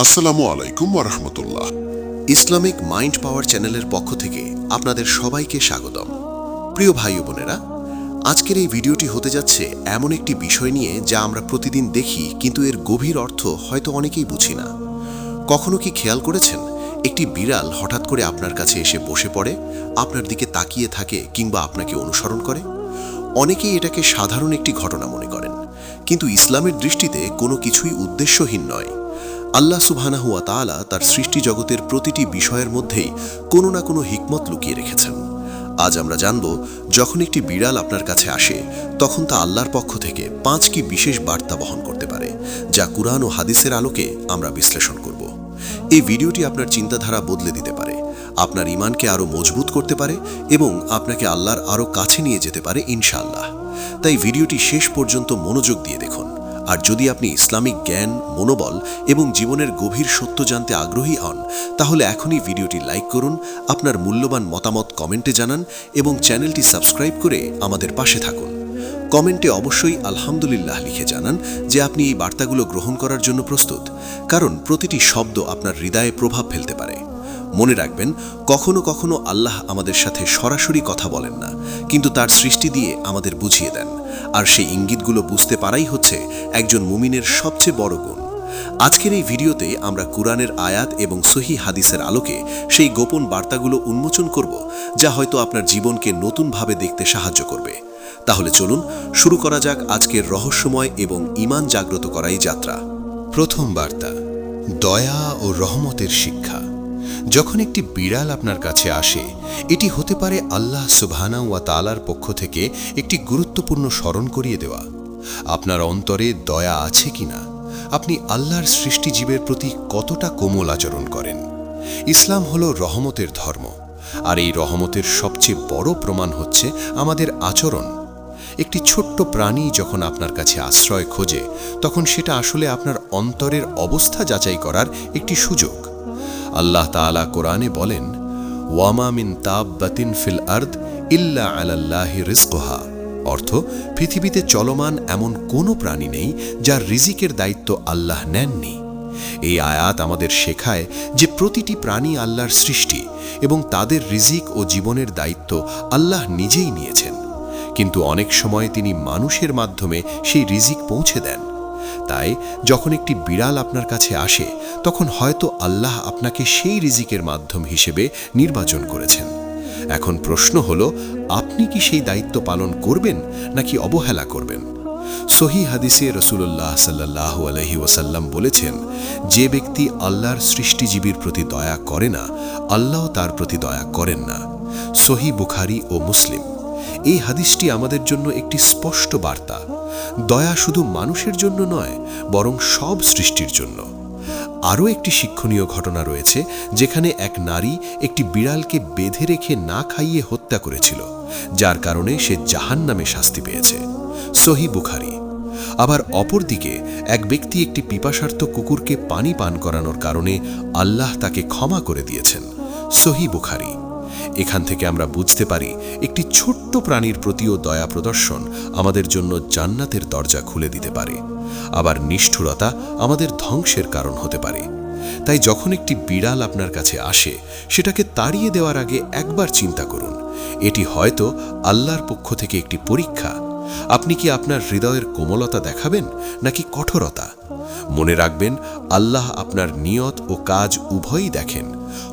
আসসালামু আলাইকুম ওয়া রাহমাতুল্লাহ। ইসলামিক মাইন্ড পাওয়ার চ্যানেলের পক্ষ থেকে আপনাদের সবাইকে স্বাগতম। প্রিয় ভাই ও বোনেরা, আজকের এই ভিডিওটি হতে যাচ্ছে এমন একটি বিষয় নিয়ে যা আমরা প্রতিদিন দেখি, কিন্তু এর গভীর অর্থ হয়তো অনেকেই বুঝি না। কখনো কি খেয়াল করেছেন, একটি বিড়াল হঠাৎ করে আপনার কাছে এসে বসে পড়ে, আপনার দিকে তাকিয়ে থাকে কিংবা আপনাকে অনুসরণ করে? অনেকেই এটাকে সাধারণ একটি ঘটনা মনে করেন, কিন্তু ইসলামের দৃষ্টিতে কোনো কিছুই উদ্দেশ্যহীন নয়। আল্লাহ সুবহানাহু ওয়া তাআলা তার সৃষ্টি জগতের প্রতিটি বিষয়ের মধ্যেই কোনো না কোনো হিকমত লুকিয়ে রেখেছেন। আজ আমরা জানব, যখন একটি বিড়াল আপনার কাছে আসে, তখন তা আল্লাহর পক্ষ থেকে 5টি বিশেষ বার্তা বহন করতে পারে, যা কুরআন ও হাদিসের আলোকে আমরা বিশ্লেষণ করব। এই ভিডিওটি আপনার চিন্তাধারা বদলে দিতে পারে, আপনার ঈমানকে আরও মজবুত করতে পারে এবং আপনাকে আল্লাহর আরও কাছে নিয়ে যেতে পারে ইনশাআল্লাহ। তাই ভিডিওটি শেষ পর্যন্ত মনোযোগ দিয়ে দেখুন। আর যদি আপনি ইসলামিক জ্ঞান, মনোবল এবং জীবনের গভীর সত্য জানতে আগ্রহী হন, তাহলে এখনই ভিডিওটি লাইক করুন, আপনার মূল্যবান মতামত কমেন্টে জানান এবং চ্যানেলটি সাবস্ক্রাইব করে আমাদের পাশে থাকুন। কমেন্টে অবশ্যই আলহামদুলিল্লাহ লিখে জানান যে আপনি এই বার্তাগুলো গ্রহণ করার জন্য প্রস্তুত, কারণ প্রতিটি শব্দ আপনার হৃদয়ে প্রভাব ফেলতে পারে। মনে রাখবেন, কখনো কখনো আল্লাহ আমাদের সাথে সরাসরি কথা বলেন না, কিন্তু তার সৃষ্টি দিয়ে আমাদের বুঝিয়ে দেন, আর সেই ইঙ্গিতগুলো বুঝতে পারাই হচ্ছে একজন মুমিনের সবচেয়ে বড় গুণ। আজকের এই ভিডিওতে আমরা কুরআনের আয়াত এবং সহিহ হাদিসের আলোকে সেই গোপন বার্তাগুলো উন্মোচন করব, যা হয়তো আপনার জীবনকে নতুনভাবে দেখতে সাহায্য করবে। তাহলে চলুন শুরু করা যাক আজকের রহস্যময় এবং ঈমান জাগ্রত করা এই যাত্রা। প্রথম বার্তা, দয়া ও রহমতের শিক্ষা। যখন একটি বিড়াল আপনার কাছে আসে, এটি হতে পারে আল্লাহ সুবহানাহু ওয়া তাআলার পক্ষ থেকে একটি গুরুত্বপূর্ণ স্মরণ করিয়ে দেওয়া। আপনার অন্তরে দয়া আছে কিনা? আপনি আল্লাহর সৃষ্টিজীবের প্রতি কতটা কোমল আচরণ করেন? ইসলাম হলো রহমতের ধর্ম, আর এই রহমতের সবচেয়ে বড় প্রমাণ হচ্ছে আমাদের আচরণ। একটি ছোট্ট প্রাণী যখন আপনার কাছে আশ্রয় খোঁজে, তখন সেটা আসলে আপনার অন্তরের অবস্থা যাচাই করার একটি সুযোগ। আল্লাহ তাআলা কোরআনে বলেন, ওয়ামা মিন তাব্বাতিন ফিল আরদ ইল্লা আলাল্লাহি রিজকুহা। অর্থ, পৃথিবীতে চলমান এমন কোনো প্রাণী নেই যার রিজিকের দায়িত্ব আল্লাহ নেননি। এই আয়াত আমাদের শেখায় যে প্রতিটি প্রাণী আল্লাহর সৃষ্টি এবং তাদের রিজিক ও জীবনের দায়িত্ব আল্লাহ নিজেই নিয়েছেন, কিন্তু অনেক সময় তিনি মানুষের মাধ্যমে সেই রিজিক পৌঁছে দেন। তাই যখন একটি বিড়াল আপনার কাছে আসে, তখন হয়তো আল্লাহ আপনাকে সেই রিজিকের মাধ্যম হিসেবে নির্বাচন করেছেন। এখন প্রশ্ন হলো, আপনি কি সেই দায়িত্ব পালন করবেন নাকি অবহেলা করবেন? সহিহ হাদিসে রাসূলুল্লাহ সাল্লাল্লাহু আলাইহি ওয়াসাল্লাম বলেছেন, যে ব্যক্তি আল্লাহর সৃষ্টিজীবীর প্রতি দয়া করে না, আল্লাহ তার প্রতি দয়া করেন না। সহিহ বুখারী ও মুসলিম। এই হাদিসটি আমাদের জন্য একটি স্পষ্ট বার্তা। দয়া শুধু মানুষের জন্য নয়, বরং সব সৃষ্টির জন্য। আরও একটি শিক্ষণীয় ঘটনা রয়েছে, যেখানে এক নারী একটি বিড়ালকে বেঁধে রেখে না খাইয়ে হত্যা করেছিল, যার কারণে সে জাহান্নামে শাস্তি পেয়েছে। সহিহ বুখারী। আবার অপরদিকে এক ব্যক্তি একটি পিপাসার্ত কুকুরকে পানি পান করানোর কারণে আল্লাহ তাকে ক্ষমা করে দিয়েছেন। সহিহ বুখারী। এখান থেকে আমরা বুঝতে পারি, একটি ছোট্ট প্রাণীর প্রতিও দয়া প্রদর্শন আমাদের জন্য জান্নাতের দরজা খুলে দিতে পারে, আবার নিষ্ঠুরতা আমাদের ধ্বংসের কারণ হতে পারে। তাই যখন একটি বিড়াল আপনার কাছে আসে, সেটাকে তাড়িয়ে দেওয়ার আগে একবার চিন্তা করুন, এটি হয়তো আল্লাহর পক্ষ থেকে একটি পরীক্ষা। আপনি কি আপনার হৃদয়ের কোমলতা দেখাবেন নাকি কঠোরতা? মনে রাখবেন, আল্লাহ আপনার নিয়ত ও কাজ উভয়ই দেখেন।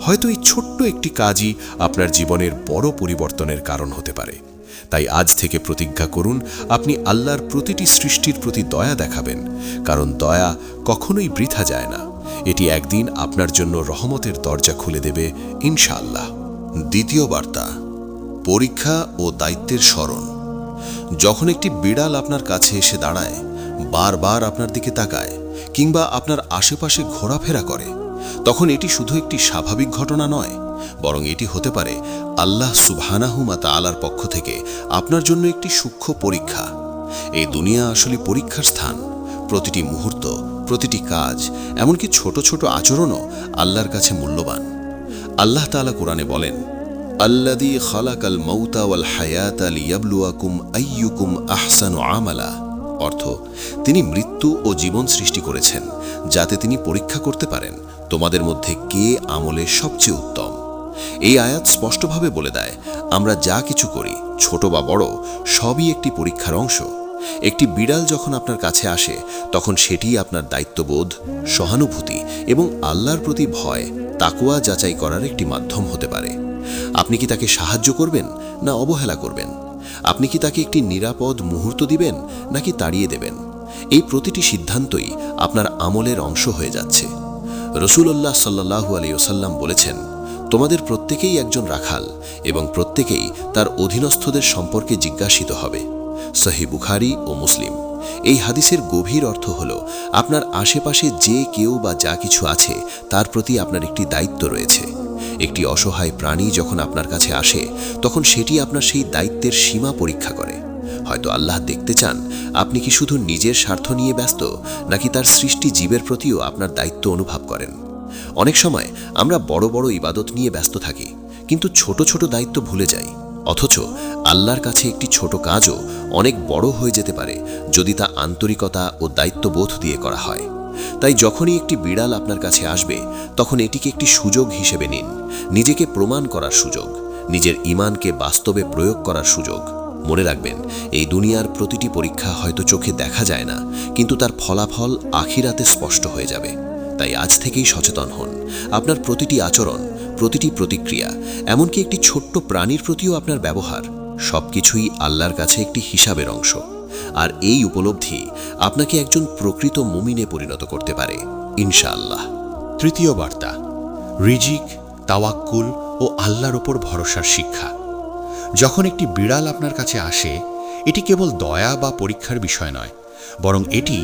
হয়তো এই ছোট্ট একটি কাজই আপনার জীবনের বড় পরিবর্তনের কারণ হতে পারে। তাই আজ থেকে প্রতিজ্ঞা করুন, আপনি আল্লাহর প্রতিটি সৃষ্টির প্রতি দয়া দেখাবেন, কারণ দয়া কখনোই বৃথা যায় না। এটি একদিন আপনার জন্য রহমতের দরজা খুলে দেবে ইনশাআল্লাহ। দ্বিতীয় বার্তা, পরীক্ষা ও দায়িত্বের স্মরণ। যখন একটি বিড়াল আপনার কাছে এসে দাঁড়ায়, বারবার আপনার দিকে তাকায় কিংবা আপনার আশেপাশে ঘোরাফেরা করে, তখন এটি শুধু একটি স্বাভাবিক ঘটনা নয়, বরং এটি হতে পারে আল্লাহ সুবহানাহু ওয়া তাআলার পক্ষ থেকে আপনার জন্য একটি সূক্ষ্ম পরীক্ষা। এই দুনিয়া আসলে পরীক্ষার স্থান। প্রতিটি মুহূর্ত, প্রতিটি কাজ, এমনকি ছোট ছোট আচরণও আল্লাহর কাছে মূল্যবান। আল্লাহ তাআলা কোরআনে বলেন, আল্লাযী খালাকাল মাউতা ওয়াল হায়াতা লিয়াবলুয়াকুম আইয়ুকুম আহসানু আমালা। অর্থ তিনি মৃত্যু ও জীবন সৃষ্টি করেছেন যাতে তিনি পরীক্ষা করতে পারেন তোমাদের মধ্যে কে আমলে সবচেয়ে উত্তম। এই আয়াত স্পষ্টভাবে বলে দেয় আমরা যা কিছু করি ছোট বা বড় সবই একটি পরীক্ষার অংশ। একটি বিড়াল যখন আপনার কাছে আসে তখন সেটি আপনার দায়িত্ববোধ, সহানুভূতি এবং আল্লাহর প্রতি ভয়, তাকওয়া যাচাই করার একটি মাধ্যম হতে পারে। আপনি কি তাকে সাহায্য করবেন না অবহেলা করবেন? আপনি কি তাকে একটি নিরাপদ মুহূর্ত দিবেন নাকি তাড়িয়ে দেবেন? এই প্রতিটি সিদ্ধান্তই আপনার আমলের অংশ হয়ে যাচ্ছে। রাসূলুল্লাহ সাল্লাল্লাহু আলাইহি ওয়াসাল্লাম বলেছেন, তোমাদের প্রত্যেকেই একজন রাখাল এবং প্রত্যেকেই তার অধীনস্থদের সম্পর্কে জিজ্ঞাসিত হবে। সহিহ বুখারী ও মুসলিম। এই হাদিসের গভীর অর্থ হল আপনার আশেপাশে যে কেউ বা যা কিছু আছে তার প্রতি আপনার একটি দায়িত্ব রয়েছে। একটি অসহায় প্রাণী যখন আপনার কাছে আসে তখন সেটি আপনার সেই দায়িত্বের সীমা পরীক্ষা করে। হয়তো আল্লাহ দেখতে চান আপনি কি শুধু নিজের স্বার্থ নিয়ে ব্যস্ত নাকি তার সৃষ্টি জীবের প্রতিও আপনার দায়িত্ব অনুভব করেন। অনেক সময় আমরা বড় বড় ইবাদত নিয়ে ব্যস্ত থাকি কিন্তু ছোট ছোট দায়িত্ব ভুলে যাই। অথচ আল্লাহর কাছে একটি ছোট কাজও অনেক বড় হয়ে যেতে পারে যদি তা আন্তরিকতা ও দায়িত্ববোধ দিয়ে করা হয়। তাই যখনই একটি বিড়াল আপনার কাছে আসবে তখন এটিকে একটি সুযোগ হিসেবে নিন, নিজেকে প্রমাণ করার সুযোগ, নিজের ঈমানকে বাস্তবে প্রয়োগ করার সুযোগ। মনে রাখবেন, এই দুনিয়ার প্রতিটি পরীক্ষা হয়তো চোখে দেখা যায় না, কিন্তু তার ফলাফল আখিরাতে স্পষ্ট হয়ে যাবে। তাই আজ থেকেই সচেতন হন। আপনার প্রতিটি আচরণ, প্রতিটি প্রতিক্রিয়া, এমনকি একটি ছোট্ট প্রাণীর প্রতিও আপনার ব্যবহার, সবকিছুই আল্লাহর কাছে একটি হিসাবের অংশ। আর এই উপলব্ধি আপনাকে একজন প্রকৃত মুমিনে পরিণত করতে পারে ইনশাআল্লাহ। তৃতীয় বার্তা, রিজিক, তাওয়াক্কুল ও আল্লাহর ওপর ভরসার শিক্ষা। যখন একটি বিড়াল আপনার কাছে আসে, এটি কেবল দয়া বা পরীক্ষার বিষয় নয়, বরং এটি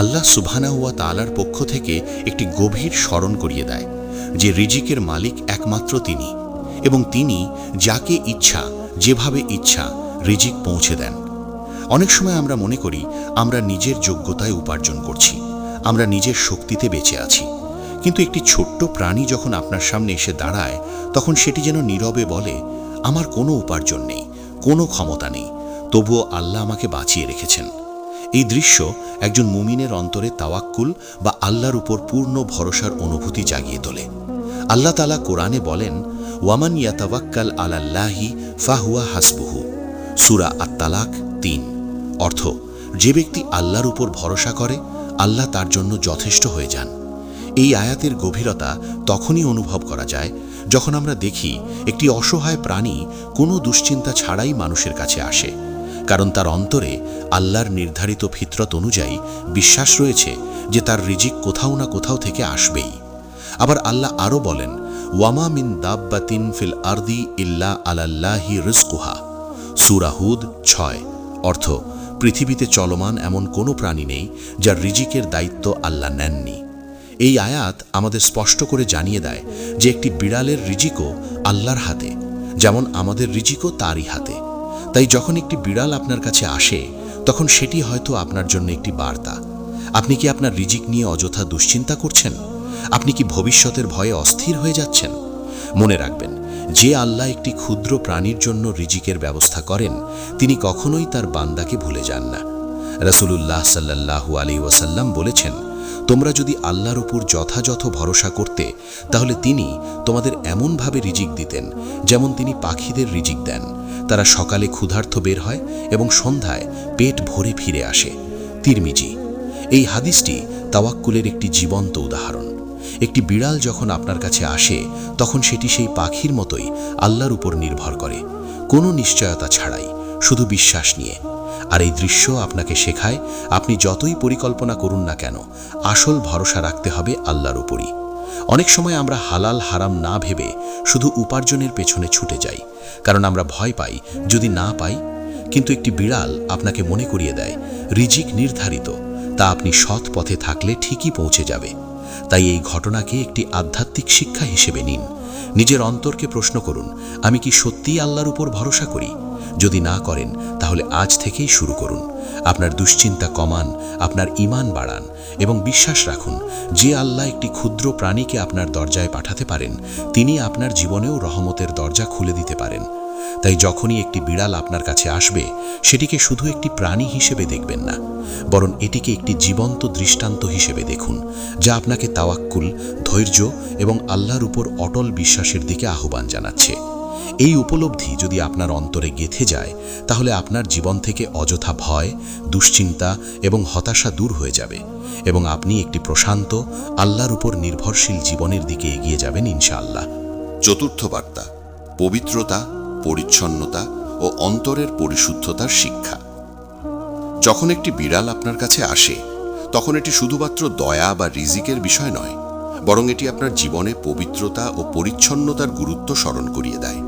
আল্লাহ সুবহানাহু ওয়া তাআলার পক্ষ থেকে একটি গভীর স্মরণ করিয়ে দেয় যে রিজিকের মালিক একমাত্র তিনি, এবং তিনি যাকে ইচ্ছা যেভাবে ইচ্ছা রিজিক পৌঁছে দেন। অনেক সময় আমরা মনে করি আমরা নিজের যোগ্যতায় উপার্জন করছি, আমরা নিজের শক্তিতে বেঁচে আছি। কিন্তু একটি ছোট্ট প্রাণী যখন আপনার সামনে এসে দাঁড়ায় তখন সেটি যেন নীরবে বলে, আমার কোনো উপার্জন নেই, কোনো ক্ষমতা নেই, তবুও আল্লাহ আমাকে বাঁচিয়ে রেখেছেন। এই দৃশ্য একজন মুমিনের অন্তরে তাওয়াক্কুল বা আল্লাহর উপর পূর্ণ ভরসার অনুভূতি জাগিয়ে তোলে। আল্লাহ তাআলা কোরআনে বলেন, ওয়ামান ইয়াতাওয়াক্কাল আলাল্লাহি ফাহুয়া হাসবুহু, সূরা আত-তালাক ৩। অর্থ, যে ব্যক্তি আল্লাহর উপর ভরসা করে আল্লাহ তার জন্য যথেষ্ট হয়ে যান। এই আয়াতের গভীরতা তখনই অনুভব করা যায় যখন আমরা দেখি একটি অসহায় প্রাণী কোনো দুশ্চিন্তা ছাড়াই মানুষের কাছে আসে, কারণ তার অন্তরে আল্লাহর নির্ধারিত ফিতরত অনুযায়ী বিশ্বাস রয়েছে যে তার রিজিক কোথাও না কোথাও থেকে আসবেই। আবার আল্লাহ আরও বলেন, ওয়ামা মিন দাব্বাতিন ফিল আরদি ইল্লা আলাল্লাহি রিজকুহা, সূরা হুদ ৬। অর্থ, পৃথিবীতে চলমান এমন কোনো প্রাণী নেই যার রিজিকের দায়িত্ব আল্লাহ নেননি। এই আয়াত আমাদের স্পষ্ট করে জানিয়ে দেয় যে একটি বিড়ালের রিজিকও আল্লাহর হাতে, যেমন আমাদের রিজিকও তারই হাতে। তাই যখন একটি বিড়াল আপনার কাছে আসে তখন সেটি হয়তো আপনার জন্য একটি বার্তা। আপনি কি আপনার রিজিক নিয়ে অযথা দুশ্চিন্তা করছেন? আপনি কি ভবিষ্যতের ভয়ে অস্থির হয়ে যাচ্ছেন? মনে রাখবেন, যে আল্লাহ একটি ক্ষুদ্র প্রাণীর জন্য রিজিকের ব্যবস্থা করেন তিনি কখনোই তার বান্দাকে ভুলে যান না। রাসূলুল্লাহ সাল্লাল্লাহু আলাইহি ওয়াসাল্লাম বলেছেন, তোমরা যদি আল্লাহর উপর যথাযথ ভরসা করতে তাহলে তিনি তোমাদের এমনভাবে রিজিক দিতেন যেমন তিনি পাখিদের রিজিক দেন। তারা সকালে ক্ষুধার্ত বের হয় এবং সন্ধ্যায় পেট ভরে ফিরে আসে। তিরমিজি। এই হাদিসটি তাওয়াক্কুলের একটি জীবন্ত উদাহরণ। একটি বিড়াল যখন আপনার কাছে আসে তখন সেটি সেই পাখির মতোই আল্লাহর উপর নির্ভর করে, কোনো নিশ্চয়তা ছাড়াই, শুধু বিশ্বাস নিয়ে। আর এই দৃশ্য আপনাকে শেখায় আপনি যতই পরিকল্পনা করুন না কেন, আসল ভরসা রাখতে হবে আল্লাহর উপরই। অনেক সময় আমরা হালাল হারাম না ভেবে শুধু উপার্জনের পেছনে ছুটে যাই, কারণ আমরা ভয় পাই যদি না পাই। কিন্তু একটি বিড়াল আপনাকে মনে করিয়ে দেয় রিজিক নির্ধারিত, তা আপনি সৎ পথে থাকলে ঠিকই পৌঁছে যাবে। তাই এই ঘটনাকে একটি আধ্যাত্মিক শিক্ষা হিসেবে নিন। নিজের অন্তরকে প্রশ্ন করুন, আমি কি সত্যিই আল্লাহর উপর ভরসা করি? যদি না করেন তাহলে আজ থেকেই শুরু করুন। আপনার দুশ্চিন্তা কমান, আপনার ঈমান বাড়ান এবং বিশ্বাস রাখুন যে আল্লাহ একটি ক্ষুদ্র প্রাণীকে আপনার দরজায় পাঠাতে পারেন তিনি আপনার জীবনেও রহমতের দরজা খুলে দিতে পারেন। তাই যখনই একটি বিড়াল আপনার কাছে আসবে, সেটিকে শুধু একটি প্রাণী হিসেবে দেখবেন না, বরং এটিকে একটি জীবন্ত দৃষ্টান্ত হিসেবে দেখুন, যা আপনাকে তাওয়াক্কুল, ধৈর্য এবং আল্লাহর উপর অটল বিশ্বাসের দিকে আহ্বান জানাচ্ছে। এই উপলব্ধি যদি আপনার অন্তরে গেঁথে যায়, তাহলে আপনার জীবন থেকে অযথা ভয়, দুশ্চিন্তা এবং হতাশা দূর হয়ে যাবে এবং আপনি একটি প্রশান্ত, আল্লাহর উপর নির্ভরশীল জীবনের দিকে এগিয়ে যাবেন ইনশাআল্লাহ। চতুর্থ বার্তা, পবিত্রতা, পরিচ্ছন্নতা ও অন্তরের পরিশুদ্ধতার শিক্ষা। যখন একটি বিড়াল আপনার কাছে আসে, তখন এটি শুধুমাত্র দয়া বা রিজিকের বিষয় নয়, বরং এটি আপনার জীবনে পবিত্রতা ও পরিচ্ছন্নতার গুরুত্ব স্মরণ করিয়ে দেয়।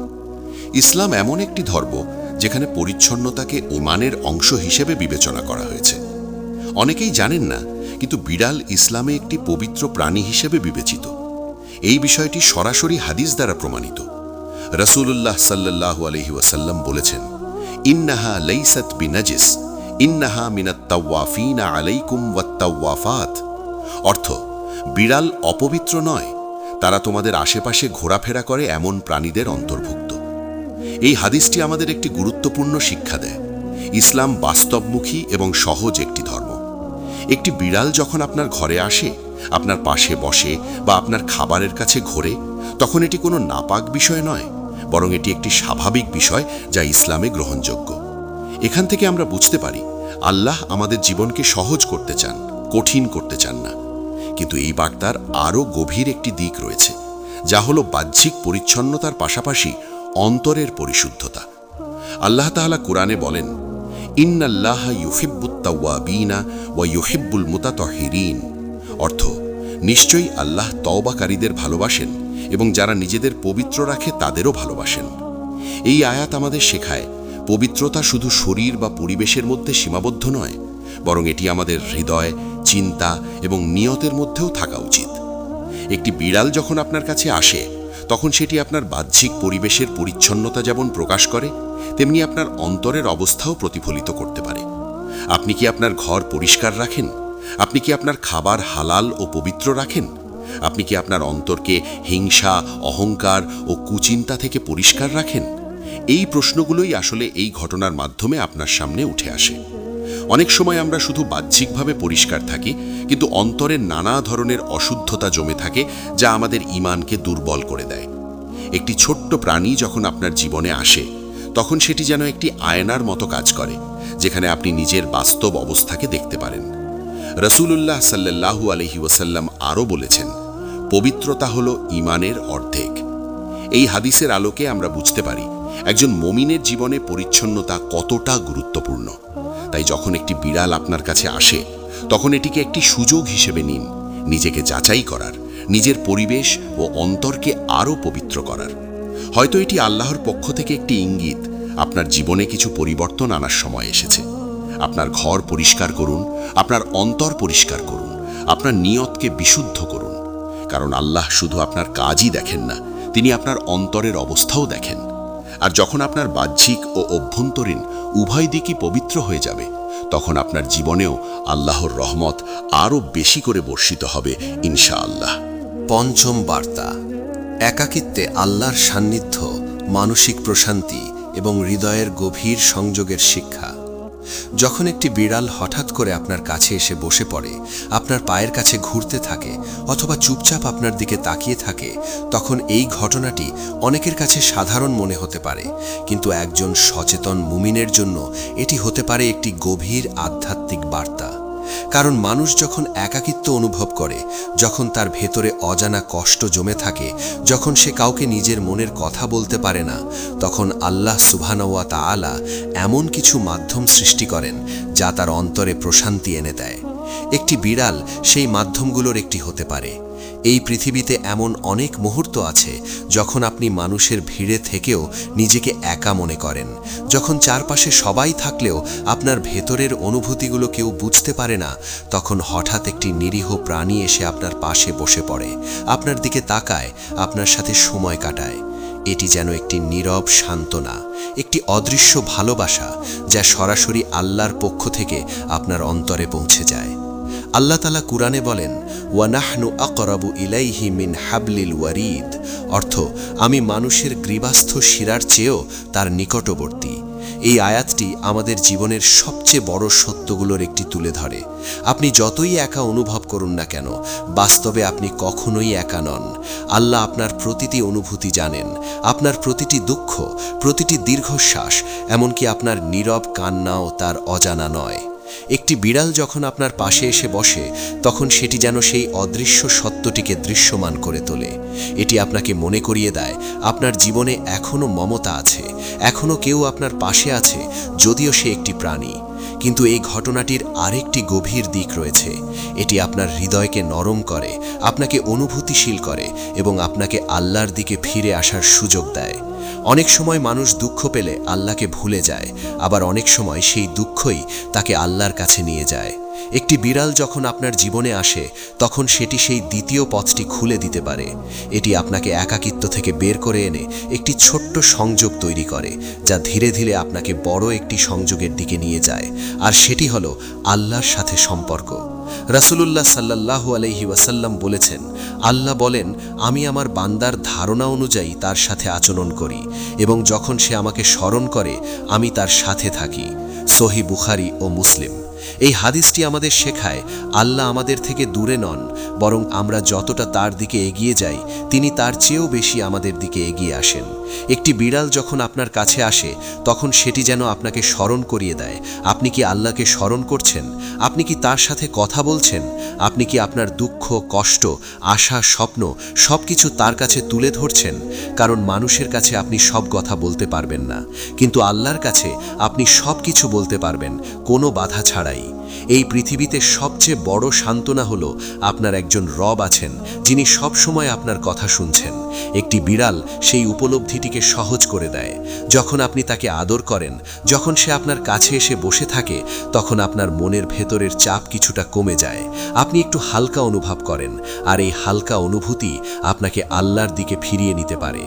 ইসলাম এমন একটি ধর্ম যেখানে পরিচ্ছন্নতাকে ঈমানের অংশ হিসেবে বিবেচনা করা হয়েছে। অনেকেই জানেন না, কিন্তু বিড়াল ইসলামে একটি পবিত্র প্রাণী হিসেবে বিবেচিত। এই বিষয়টি সরাসরি হাদিস দ্বারা প্রমাণিত। রাসূলুল্লাহ সাল্লাল্লাহু আলাইহি ওয়াসাল্লাম বলেছেন, ইন্নাহা লাইসাত বিনাজিস, ইন্নাহা মিনাত তাওয়াফিনা আলাইকুম ওয়াত তাওয়াফাত। অর্থ, বিড়াল অপবিত্র নয়, তারা তোমাদের আশেপাশে ঘোরাফেরা করে এমন প্রাণীদের অন্তর্ভুক্ত। এই হাদিসটি আমাদের একটি গুরুত্বপূর্ণ শিক্ষা দেয়। ইসলাম বাস্তবমুখী এবং সহজ একটি ধর্ম। একটি বিড়াল যখন আপনার ঘরে আসে, আপনার পাশে বসে বা আপনার খাবারের কাছে ঘোরে, তখন এটি কোনো নাপাক বিষয় নয়, বরং এটি একটি স্বাভাবিক বিষয় যা ইসলামে গ্রহণযোগ্য। এখান থেকে আমরা বুঝতে পারি, আল্লাহ আমাদের জীবনকে সহজ করতে চান, কঠিন করতে চান না। কিন্তু এই বার্তার আরও গভীর একটি দিক রয়েছে, যা হলো বাহ্যিক পরিচ্ছন্নতার পাশাপাশি অন্তরের পরিশুদ্ধতা। আল্লাহ তাআলা কুরআনে বলেন, ইন্নাল্লাহা ইউহিব্বুত তাওয়াবিনা ওয়া ইউহিব্বুল মুতাতাহহিরিন। অর্থ, নিশ্চয়ই আল্লাহ তওবাকারীদের ভালোবাসেন এবং যারা নিজেদের পবিত্র রাখে তাদেরও ভালোবাসেন। এই আয়াত আমাদের শেখায়, পবিত্রতা শুধু শরীর বা পরিবেশের মধ্যে সীমাবদ্ধ নয়, বরং এটি আমাদের হৃদয়, চিন্তা এবং নিয়তের মধ্যেও থাকা উচিত। একটি বিড়াল যখন আপনার কাছে আসে, তখন সেটি আপনার বাহ্যিক পরিবেশের পরিচ্ছন্নতা যেমন প্রকাশ করে, তেমনি আপনার অন্তরের অবস্থাও প্রতিফলিত করতে পারে। আপনি কি আপনার ঘর পরিষ্কার রাখেন? আপনি কি আপনার খাবার হালাল ও পবিত্র রাখেন? আপনি কি আপনার অন্তরকে হিংসা, অহংকার ও কুচিন্তা থেকে পরিষ্কার রাখেন? এই প্রশ্নগুলোই আসলে এই ঘটনার মাধ্যমে আপনার সামনে উঠে আসে। অনেক সময় আমরা শুধু বাহ্যিকভাবে পরিষ্কার থাকি, কিন্তু অন্তরের নানা ধরনের অশুদ্ধতা জমে থাকে, যা আমাদের ঈমানকে দুর্বল করে দেয়। একটি ছোট্ট প্রাণী যখন আপনার জীবনে আসে, তখন সেটি যেন একটি আয়নার মতো কাজ করে, যেখানে আপনি নিজের বাস্তব অবস্থাকে দেখতে পারেন। রাসূলুল্লাহ সাল্লাল্লাহু আলাইহি ওয়াসাল্লাম আরও বলেছেন, পবিত্রতা হলো ঈমানের অর্ধেক। এই হাদিসের আলোকে আমরা বুঝতে পারি একজন মুমিনের জীবনে পরিচ্ছন্নতা কতটা গুরুত্বপূর্ণ। তাই যখন একটি বিড়াল আপনার কাছে আসে, তখন এটিকে একটি সুযোগ হিসেবে নিন, নিজেকে যাচাই করার, নিজের পরিবেশ ও অন্তরকে আরও পবিত্র করার। হয়তো এটি আল্লাহর পক্ষ থেকে একটি ইঙ্গিত, আপনার জীবনে কিছু পরিবর্তন আনার সময় এসেছে। আপনার ঘর পরিষ্কার করুন, আপনার অন্তর পরিষ্কার করুন, আপনার নিয়তকে বিশুদ্ধ করুন। কারণ আল্লাহ শুধু আপনার কাজই দেখেন না, তিনি আপনার অন্তরের অবস্থাও দেখেন। আর যখন আপনার বাহ্যিক ও অভ্যন্তরীণ উভয় দিকই পবিত্র হয়ে যাবে, তখন আপনার জীবনেও আল্লাহর রহমত আরও বেশি করে বর্ষিত হবে ইনশাআল্লাহ। পঞ্চম বার্তা, একাকিত্বে আল্লাহর সান্নিধ্য, মানসিক প্রশান্তি এবং হৃদয়ের গভীর সংযোগের শিক্ষা। যখন একটি বিড়াল হঠাৎ করে আপনার কাছে এসে বসে পড়ে, আপনার পায়ের কাছে ঘুরতে থাকে অথবা চুপচাপ আপনার দিকে তাকিয়ে থাকে, তখন এই ঘটনাটি অনেকের কাছে সাধারণ মনে হতে পারে, কিন্তু একজন সচেতন মুমিনের জন্য এটি হতে পারে একটি গভীর আধ্যাত্মিক বার্তা। কারণ মানুষ যখন একাকিত্ব অনুভব করে, যখন তার ভেতরে অজানা কষ্ট জমে থাকে, যখন সে কাউকে নিজের মনের কথা বলতে পারে না, তখন আল্লাহ সুবহানাহু ওয়া তাআলা এমন কিছু মাধ্যম সৃষ্টি করেন যা তার অন্তরে প্রশান্তি এনে দেয়। একটি বিড়াল সেই মাধ্যমগুলোর একটি হতে পারে। এই পৃথিবীতে এমন অনেক মুহূর্ত আছে যখন আপনি মানুষের ভিড়ে থেকেও নিজেকে একা মনে করেন, যখন চারপাশে সবাই থাকলেও আপনার ভেতরের অনুভূতিগুলো কেউ বুঝতে পারে না, তখন হঠাৎ একটি নিরীহ প্রাণী এসে আপনার পাশে বসে পড়ে, আপনার দিকে তাকায়, আপনার সাথে সময় কাটায়। এটি যেন একটি নীরব সান্ত্বনা, একটি অদৃশ্য ভালোবাসা যা সরাসরি আল্লাহর পক্ষ থেকে আপনার অন্তরে পৌঁছে যায়। আল্লাহ তাআলা কুরআনে বলেন, ওয়া নাহনু আকরাবু ইলাইহি মিন হাবলিল ওয়ারিদ, অর্থ আমি মানুষের গ্রীবাস্থ শিরার চেয়েও তার নিকটবর্তী। এই আয়াতটি আমাদের জীবনের সবচেয়ে বড় সত্যগুলোর একটি তুলে ধরে। আপনি যতই একা অনুভব করুন না কেন, বাস্তবে আপনি কখনোই একা নন। আল্লাহ আপনার প্রতিটি অনুভূতি জানেন, আপনার প্রতিটি দুঃখ, প্রতিটি দীর্ঘশ্বাস, এমনকি আপনার নীরব কান্নাও তার অজানা নয়। একটি বিড়াল যখন আপনার পাশে এসে বসে, তখন সেটি যেন সেই অদৃশ্য সত্যটিকে দৃশ্যমান করে তোলে। এটি আপনাকে মনে করিয়ে দেয় আপনার জীবনে এখনও মমতা আছে, এখনও কেউ আপনার পাশে আছে, যদিও সে একটি প্রাণী। কিন্তু এই ঘটনাটির আরেকটি গভীর দিক রয়েছে। এটি আপনার হৃদয়কে নরম করে, আপনাকে অনুভূতিশীল করে এবং আপনাকে আল্লাহর দিকে ফিরে আসার সুযোগ দেয়। অনেক সময় মানুষ দুঃখ পেলে আল্লাহকে ভুলে যায়, আবার অনেক সময় সেই দুঃখই তাকে আল্লাহর কাছে নিয়ে যায়। একটি বিড়াল যখন আপনার জীবনে আসে, তখন সেটি সেই দ্বিতীয় পথটি খুলে দিতে পারে। এটি আপনাকে একাকিত্ব থেকে বের করে এনে একটি ছোট্ট সংযোগ তৈরি করে, যা ধীরে ধীরে আপনাকে বড় একটি সংযোগের দিকে নিয়ে যায়, আর সেটি হলো আল্লাহর সাথে সম্পর্ক। রাসূলুল্লাহ সাল্লাল্লাহু আলাইহি ওয়াসাল্লাম বলেছেন, আল্লাহ বলেন, আমি আমার বান্দার ধারণা অনুযায়ী তার সাথে আচরণ করি, এবং যখন সে আমাকে স্মরণ করে আমি তার সাথে থাকি। সহিহ বুখারী ও মুসলিম। এই হাদিসটি আমাদের শেখায় আল্লাহ আমাদের থেকে দূরে নন, বরং আমরা যতটা তার দিকে এগিয়ে যাই, তিনি তার চেয়েও বেশি আমাদের দিকে এগিয়ে আসেন। একটি বিড়াল যখন আপনার কাছে আসে, তখন সেটি যেন আপনাকে স্মরণ করিয়ে দেয় আপনি কি আল্লাহকে স্মরণ করছেন, আপনি কি তার সাথে কথা বলছেন, আপনি কি আপনার দুঃখ, কষ্ট, আশা, স্বপ্ন সবকিছু তার কাছে তুলে ধরছেন। কারণ মানুষের কাছে আপনি সব কথা বলতে পারবেন না, কিন্তু আল্লাহর কাছে আপনি সব কিছু বলতে পারবেন, কোনো বাধা ছাড়াই। এই পৃথিবীতে সবচেয়ে বড় সান্ত্বনা হলো আপনার একজন রব আছেন, যিনি সব সময় আপনার কথা শুনছেন। একটি বিড়াল সেই উপলব্ধিটিকে সহজ করে দেয়। যখন আপনি তাকে আদর করেন, যখন সে আপনার কাছে এসে বসে থাকে, তখন আপনার মনের ভেতরের চাপ কিছুটা কমে যায়, আপনি একটু হালকা অনুভব করেন, আর এই হালকা অনুভূতি আপনাকে আল্লাহর দিকে ফিরিয়ে নিতে পারে।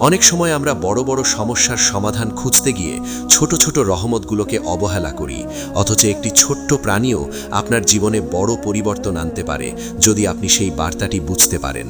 অনেক সময় আমরা বড় বড় সমস্যার সমাধান খুঁজতে গিয়ে ছোট ছোট রহমতগুলোকে অবহেলা করি, অথচ একটি ছোট্ট প্রাণীও আপনার জীবনে বড় পরিবর্তন আনতে পারে যদি আপনি সেই বার্তাটি বুঝতে পারেন।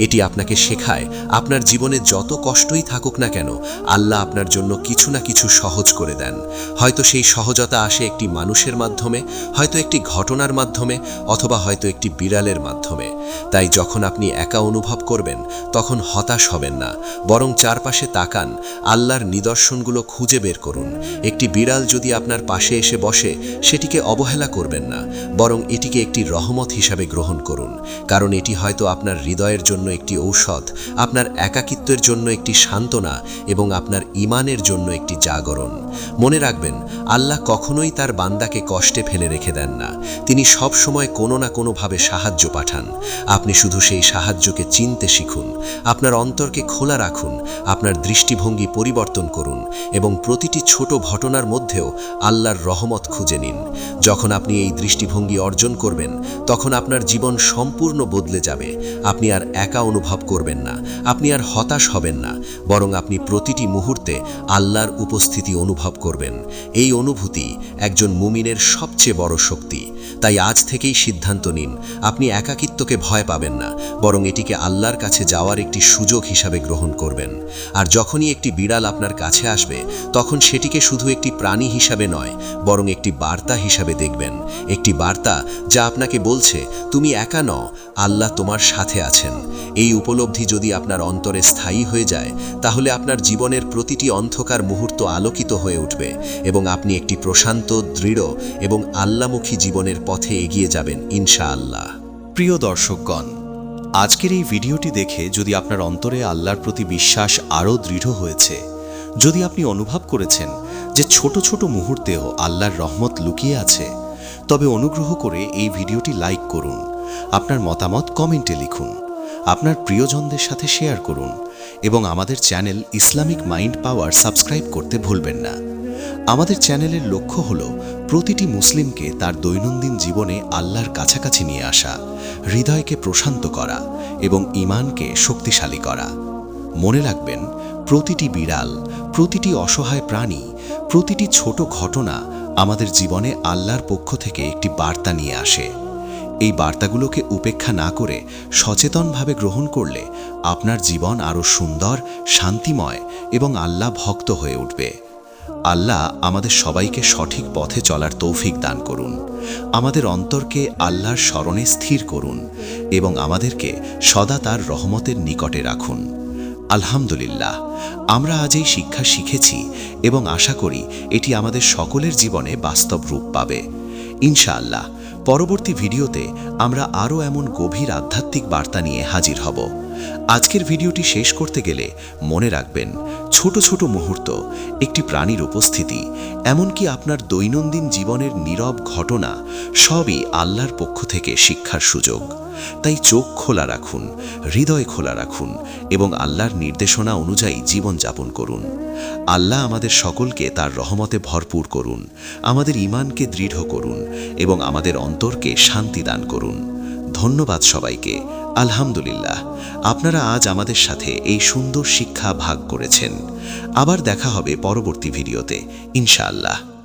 এটি আপনাকে শেখায় আপনার জীবনে যত কষ্টই থাকুক না কেন, আল্লাহ আপনার জন্য কিছু না কিছু সহজ করে দেন। হয়তো সেই সহজতা আসে একটি মানুষের মাধ্যমে, হয়তো একটি ঘটনার মাধ্যমে, অথবা হয়তো একটি বিড়ালের মাধ্যমে। তাই যখন আপনি একা অনুভব করবেন, তখন হতাশ হবেন না, বরং চারপাশে তাকান, আল্লাহর নিদর্শনগুলো খুঁজে বের করুন। একটি বিড়াল যদি আপনার পাশে এসে বসে, সেটিকে অবহেলা করবেন না, বরং এটিকে একটি রহমত হিসাবে গ্রহণ করুন। কারণ এটি হয়তো আপনার হৃদয়ের জন্য একটি ঔষধ, আপনার একাকিত্বের জন্য একটি সান্ত্বনা, এবং আপনার ঈমানের জন্য একটি জাগরণ। মনে রাখবেন, আল্লাহ কখনোই তার বান্দাকে কষ্টে ফেলে রেখে দেন না। তিনি সব সময় কোনো না কোনোভাবে সাহায্য পাঠান। আপনি শুধু সেই সাহায্যকে চিনতে শিখুন, আপনার অন্তরকে খোলা রাখুন, আপনার দৃষ্টিভঙ্গি পরিবর্তন করুন, এবং প্রতিটি ছোট ঘটনার মধ্যেও আল্লাহর রহমত খুঁজে নিন। যখন আপনি এই দৃষ্টিভঙ্গি অর্জন করবেন, তখন আপনার জীবন সম্পূর্ণ বদলে যাবে। আপনি আর একা অনুভব করবেন না, আপনি আর হতাশ হবেন না, বরং আপনি প্রতিটি মুহূর্তে আল্লাহর উপস্থিতি অনুভব করবেন। এই অনুভূতি একজন মুমিনের সবচেয়ে বড় শক্তি। তাই আজ থেকেই সিদ্ধান্ত নিন, আপনি একাকিত্বকে ভয় পাবেন না, বরং এটিকে আল্লাহর কাছে যাওয়ার একটি সুযোগ হিসাবে গ্রহণ করবেন। আর যখনই একটি বিড়াল আপনার কাছে আসবে, তখন সেটিকে শুধু একটি প্রাণী হিসাবে নয়, বরং একটি বার্তা হিসাবে দেখবেন। একটি বার্তা যা আপনাকে বলছে, তুমি একা নও, আল্লাহ তোমার সাথে আছেন। এই উপলব্ধি যদি আপনার অন্তরে স্থায়ী হয়ে যায়, তাহলে আপনার জীবনের প্রতিটি অন্ধকার মুহূর্ত আলোকিত হয়ে উঠবে, এবং আপনি একটি প্রশান্ত, দৃঢ় এবং আল্লাহমুখী জীবনের পথে এগিয়ে যাবেন ইনশাআল্লাহ। প্রিয় দর্শকগণ, আজকের এই ভিডিওটি দেখে যদি আপনার অন্তরে আল্লাহর প্রতি বিশ্বাস আরও দৃঢ় হয়েছে, যদি আপনি অনুভব করেছেন যে ছোট ছোট মুহূর্তেও আল্লাহর রহমত লুকিয়ে আছে, তবে অনুগ্রহ করে এই ভিডিওটি লাইক করুন, আপনার মতামত কমেন্টে লিখুন, আপনার প্রিয়জনদের সাথে শেয়ার করুন, এবং আমাদের চ্যানেল ইসলামিক মাইন্ড পাওয়ার সাবস্ক্রাইব করতে ভুলবেন না। আমাদের চ্যানেলের লক্ষ্য হল প্রতিটি মুসলিমকে তার দৈনন্দিন জীবনে আল্লাহর কাছাকাছি নিয়ে আসা, হৃদয়কে প্রশান্ত করা এবং ঈমানকে শক্তিশালী করা। মনে রাখবেন, প্রতিটি বিড়াল, প্রতিটি অসহায় প্রাণী, প্রতিটি ছোট ঘটনা আমাদের জীবনে আল্লাহর পক্ষ থেকে একটি বার্তা নিয়ে আসে। এই বার্তাগুলোকে উপেক্ষা না করে সচেতনভাবে গ্রহণ করলে আপনার জীবন আরও সুন্দর, শান্তিময় এবং আল্লাহ ভক্ত হয়ে উঠবে। আল্লাহ আমাদের সবাইকে সঠিক পথে চলার তৌফিক দান করুন, আমাদের অন্তরকে আল্লাহর স্মরণে স্থির করুন এবং আমাদেরকে সদা তার রহমতের নিকটে রাখুন। আলহামদুলিল্লাহ, আমরা আজ এই শিক্ষা শিখেছি এবং আশা করি এটি আমাদের সকলের জীবনে বাস্তব রূপ পাবে। ইনশাআল্লাহ পরবর্তী ভিডিওতে আমরা আরও এমন গভীর আধ্যাত্মিক বার্তা নিয়ে হাজির হব। আজকের ভিডিওটি শেষ করতে গেলে মনে রাখবেন, ছোট ছোট মুহূর্ত, একটি প্রাণীর উপস্থিতি, এমনকি আপনার দৈনন্দিন জীবনের নীরব ঘটনা সবই আল্লাহর পক্ষ থেকে শিক্ষার সুযোগ। তাই চোখ খোলা রাখুন, হৃদয় খোলা রাখুন এবং আল্লাহর নির্দেশনা অনুযায়ী জীবনযাপন করুন। আল্লাহ আমাদের সকলকে তার রহমতে ভরপুর করুন, আমাদের ঈমানকে দৃঢ় করুন এবং আমাদের অন্তরকে শান্তি দান করুন। ধন্যবাদ সবাইকে। আলহামদুলিল্লাহ, আপনারা আজ আমাদের সাথে এই সুন্দর শিক্ষা ভাগ করেছেন। আবার দেখা হবে পরবর্তী ভিডিওতে ইনশাআল্লাহ।